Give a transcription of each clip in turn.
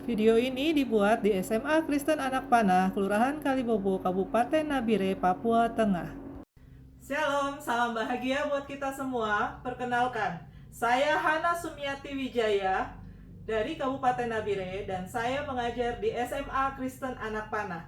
Video ini dibuat di SMA Kristen Anak Panah, Kelurahan Kalibobo, Kabupaten Nabire, Papua Tengah. Shalom, salam bahagia buat kita semua. Perkenalkan, saya Hana Sumiati Wijaya dari Kabupaten Nabire dan saya mengajar di SMA Kristen Anak Panah.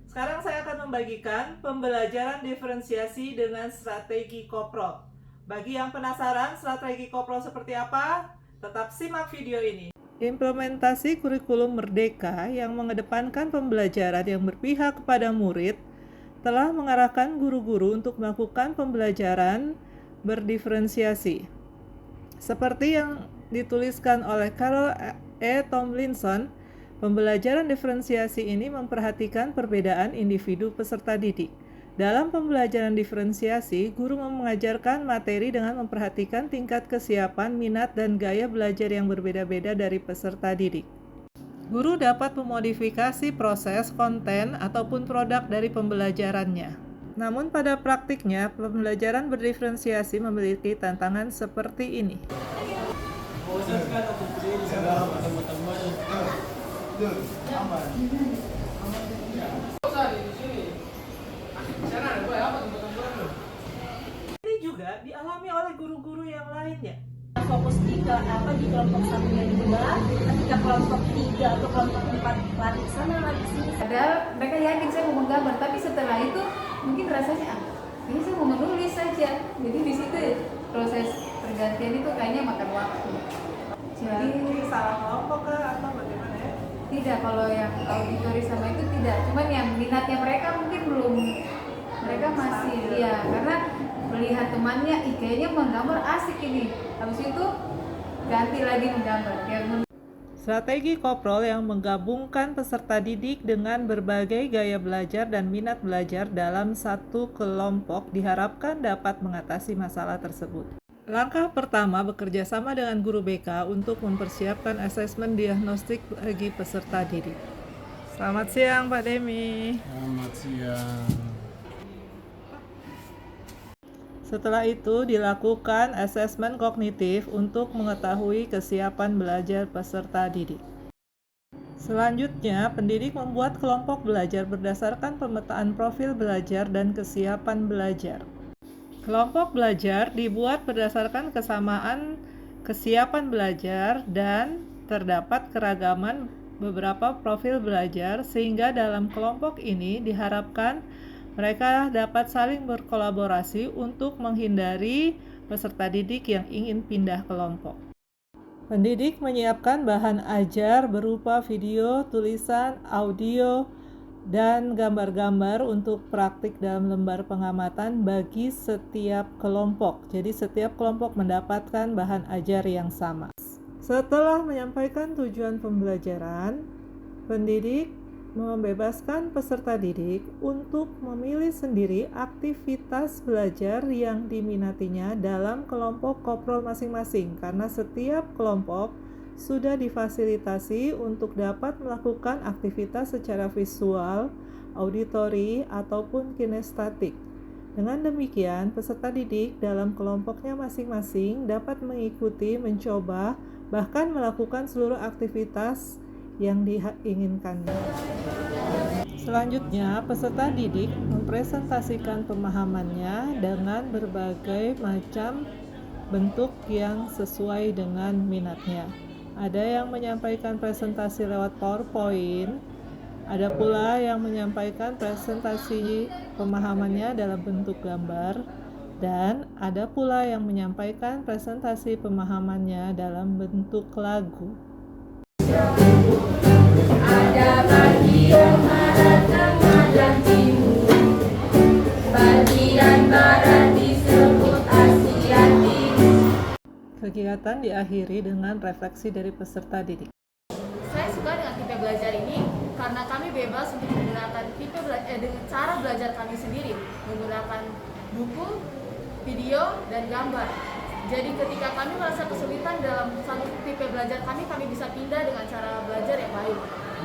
Sekarang saya akan membagikan pembelajaran diferensiasi dengan strategi koprol. Bagi yang penasaran strategi koprol seperti apa, tetap simak video ini. Implementasi kurikulum merdeka yang mengedepankan pembelajaran yang berpihak kepada murid telah mengarahkan guru-guru untuk melakukan pembelajaran berdiferensiasi. Seperti yang dituliskan oleh Carol E. Tomlinson, pembelajaran diferensiasi ini memperhatikan perbedaan individu peserta didik. Dalam pembelajaran diferensiasi, guru mengajarkan materi dengan memperhatikan tingkat kesiapan, minat, dan gaya belajar yang berbeda-beda dari peserta didik. Guru dapat memodifikasi proses, konten, ataupun produk dari pembelajarannya. Namun pada praktiknya, pembelajaran berdiferensiasi memiliki tantangan seperti ini. Ini juga dialami oleh guru-guru yang lainnya. Fokus di kelompok 1 dan 2, ketika kelompok 3 atau kelompok 4 lari ke sana, lari ke sini. Padahal mereka yakin saya mau menggambar, tapi setelah itu mungkin rasanya ini saya mau menulis saja. Jadi di situ proses pergantian itu kayaknya makan waktu. Jadi salah kelompok atau bagaimana ya? Tidak, kalau yang auditori sama itu tidak. Cuman yang minatnya mereka mungkin belum, mereka masih karena melihat temannya, kayaknya menggambar asik ini. Habis itu ganti lagi menggambar. Strategi koprol yang menggabungkan peserta didik dengan berbagai gaya belajar dan minat belajar dalam satu kelompok diharapkan dapat mengatasi masalah tersebut. Langkah pertama, bekerja sama dengan guru BK untuk mempersiapkan asesmen diagnostik bagi peserta didik. Selamat siang Pak Demi. Selamat siang. Setelah itu dilakukan asesmen kognitif untuk mengetahui kesiapan belajar peserta didik. Selanjutnya, pendidik membuat kelompok belajar berdasarkan pemetaan profil belajar dan kesiapan belajar. Kelompok belajar dibuat berdasarkan kesamaan kesiapan belajar dan terdapat keragaman beberapa profil belajar sehingga dalam kelompok ini diharapkan mereka dapat saling berkolaborasi untuk menghindari peserta didik yang ingin pindah kelompok. Pendidik menyiapkan bahan ajar berupa video, tulisan, audio, dan gambar-gambar untuk praktik dalam lembar pengamatan bagi setiap kelompok. Jadi setiap kelompok mendapatkan bahan ajar yang sama. Setelah menyampaikan tujuan pembelajaran, pendidik membebaskan peserta didik untuk memilih sendiri aktivitas belajar yang diminatinya dalam kelompok koprol masing-masing karena setiap kelompok sudah difasilitasi untuk dapat melakukan aktivitas secara visual, auditori, ataupun kinestetik. Dengan demikian, peserta didik dalam kelompoknya masing-masing dapat mengikuti, mencoba, bahkan melakukan seluruh aktivitas yang diinginkannya. Selanjutnya, peserta didik mempresentasikan pemahamannya dengan berbagai macam bentuk yang sesuai dengan minatnya. Ada yang menyampaikan presentasi lewat PowerPoint, ada pula yang menyampaikan presentasi pemahamannya dalam bentuk gambar, dan ada pula yang menyampaikan presentasi pemahamannya dalam bentuk lagu. Ada bagian barat, tengah, dan timur. Bagian barat disebut Asia Timur. Kegiatan diakhiri dengan refleksi dari peserta didik. Saya suka dengan tipe belajar ini karena kami bebas untuk menggunakan dengan cara belajar kami sendiri, menggunakan buku, video, dan gambar. Jadi ketika kami merasa kesulitan dalam satu tipe belajar kami bisa pindah dengan cara belajar yang lain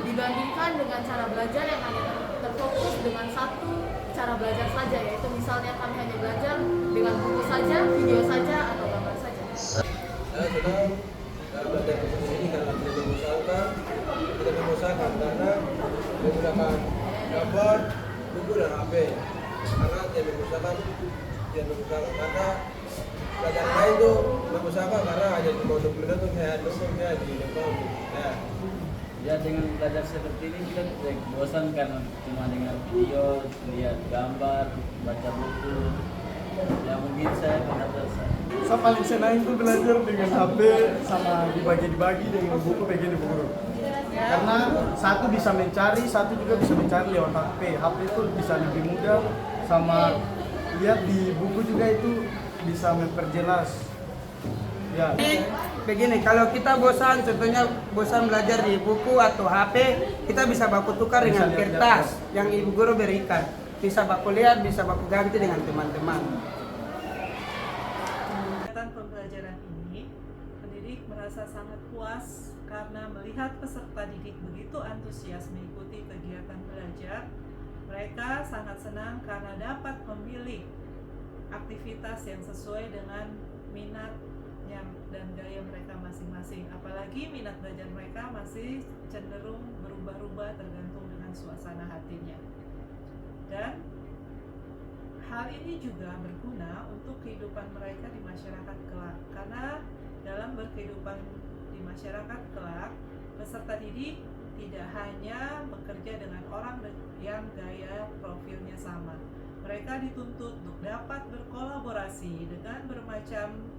dibandingkan dengan cara belajar yang hanya terfokus dengan satu cara belajar saja, yaitu misalnya kami hanya belajar dengan buku saja, video saja, atau gambar saja. Saya sudah belajar di sini karena kita usahakan kita memudahkan karena menggunakan gambar, buku dan HP. Karena tidak memudahkan karena pelajaran lain tuh memudahkan karena hanya cuma 20 menit tuh kayak di depan. Ya dengan belajar seperti ini kita tidak bosan kan cuma dengan video, lihat gambar, baca buku. Ya mungkin saya pendapat Saya paling senang itu belajar dengan HP sama dibagi-bagi dengan buku begini guru. Karena satu bisa mencari, satu juga bisa mencari lewat HP. HP itu bisa lebih mudah sama lihat di buku juga itu bisa memperjelas. Ya. Begini, kalau kita bosan, contohnya bosan belajar di buku atau HP, kita bisa baku tukar dengan kertas yang ibu guru berikan. Bisa baku lihat, bisa baku ganti dengan teman-teman. Kegiatan pembelajaran ini, pendidik merasa sangat puas karena melihat peserta didik begitu antusias mengikuti kegiatan belajar. Mereka sangat senang karena dapat memilih aktivitas yang sesuai dengan minat dan gaya mereka masing-masing. Apalagi minat belajar mereka masih cenderung berubah-ubah tergantung dengan suasana hatinya. Dan hal ini juga berguna untuk kehidupan mereka di masyarakat kelak. Karena dalam berkehidupan di masyarakat kelak, peserta didik tidak hanya bekerja dengan orang yang gaya profilnya sama. Mereka dituntut untuk dapat berkolaborasi dengan bermacam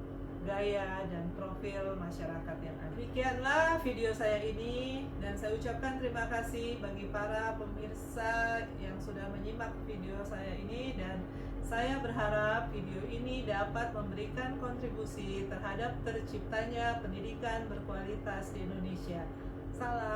gaya dan profil masyarakat yang ada. Demikianlah video saya ini, dan saya ucapkan terima kasih bagi para pemirsa yang sudah menyimak video saya ini, dan saya berharap video ini dapat memberikan kontribusi terhadap terciptanya pendidikan berkualitas di Indonesia. Salam.